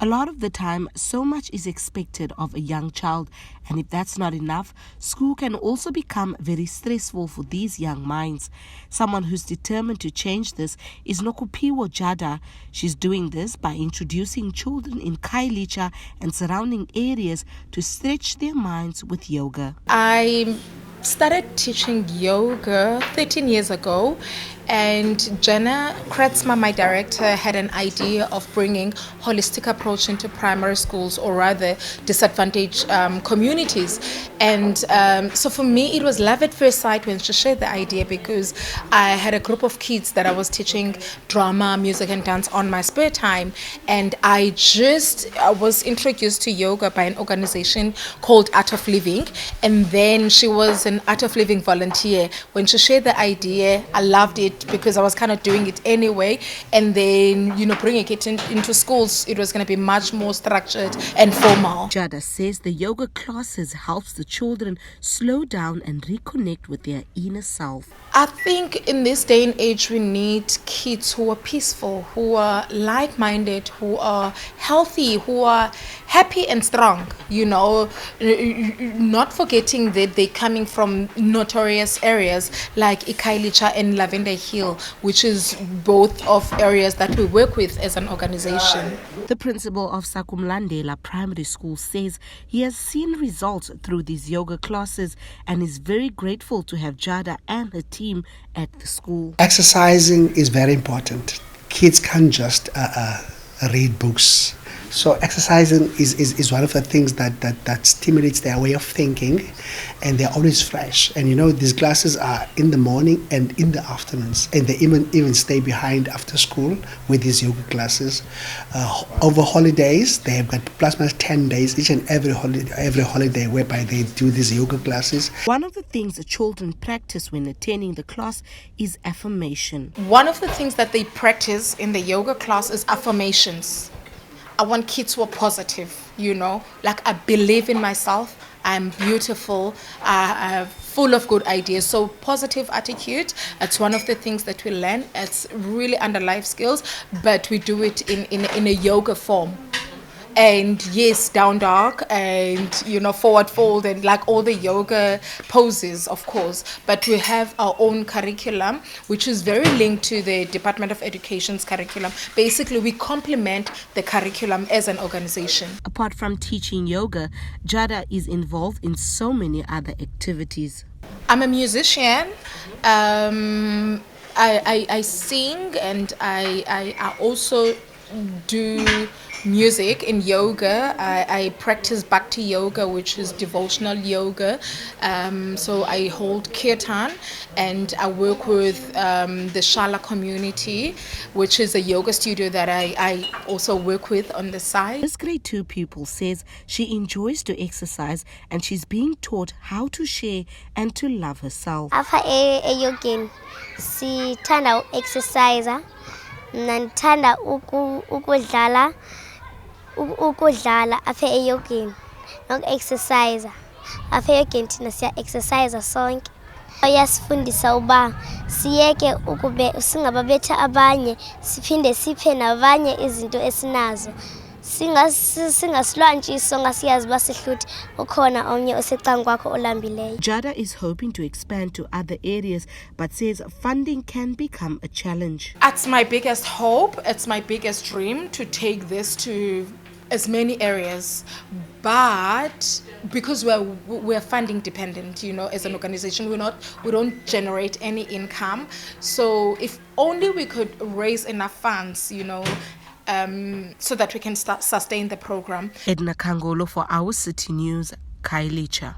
A lot of the time, so much is expected of a young child, and if that's not enough, school can also become very stressful for these young minds. Someone who's determined to change this is Nokuphiwo Jada. She's doing this by introducing children in Khayelitsha and surrounding areas to stretch their minds with yoga. I started teaching yoga 13 years ago, and Jenna Kretzma, my director, had an idea of bringing holistic approach into primary schools, or rather disadvantaged communities. And so for me, it was love at first sight when she shared the idea, because I had a group of kids that I was teaching drama, music, and dance on my spare time. And I was introduced to yoga by an organization called Art of Living. And then she was an Art of Living volunteer. When she shared the idea, I loved it because I was kind of doing it anyway. And then, bringing it into schools, it was going to be much more structured and formal. Jada says the yoga classes helps the children slow down and reconnect with their inner self. I think in this day and age, we need kids who are peaceful, who are like-minded, who are healthy, who are happy and strong, not forgetting that they're coming from notorious areas like Khayelitsha and Lavender Hill, which is both of areas that we work with as an organization. The principal of Sakumlandela Primary School says he has seen results through these yoga classes and is very grateful to have Jada and her team at the school. Exercising is very important. Kids can't just read books. So exercising is one of the things that stimulates their way of thinking, and they're always fresh. And these classes are in the morning and in the afternoons, and they even stay behind after school with these yoga classes. Over holidays, they have got plus minus 10 days each and every holiday whereby they do these yoga classes. One of the things the children practice when attending the class is affirmation. One of the things that they practice in the yoga class is affirmations. I want kids who are positive, like I believe in myself, I'm beautiful, I'm full of good ideas. So positive attitude, it's one of the things that we learn. It's really under life skills, but we do it in a yoga form. And yes, down dog and forward fold and like all the yoga poses, of course. But we have our own curriculum, which is very linked to the Department of Education's curriculum. Basically, we complement the curriculum as an organization. Apart from teaching yoga, Jada is involved in so many other activities. I'm a musician. I sing, and I also do music in yoga. I practice bhakti yoga, which is devotional yoga. So I hold kirtan, and I work with the Shala community, which is a yoga studio that I also work with on the side. This grade 2 pupil says she enjoys to exercise, and she's being taught how to share and to love herself. After yogin, sithanda exercise. Nandithanda ukudlala apha eyogeni noku-exercise. Apha eyogeni thina siya-exercise sonke. Uyasifundisa uba siyeke singababetha abanye, siphinde siphe nabanye izinto esinazo. Singasilwantshi songa siyazi uba sihluthi ukhona omnye osecankwakho olambileyo. Jada is hoping to expand to other areas, but says funding can become a challenge. It's my biggest hope, it's my biggest dream to take this to as many areas, but because we're funding dependent, as an organization, we don't generate any income. So if only we could raise enough funds, so that we can sustain the program. Edna Kangolo for Our City News, Khayelitsha.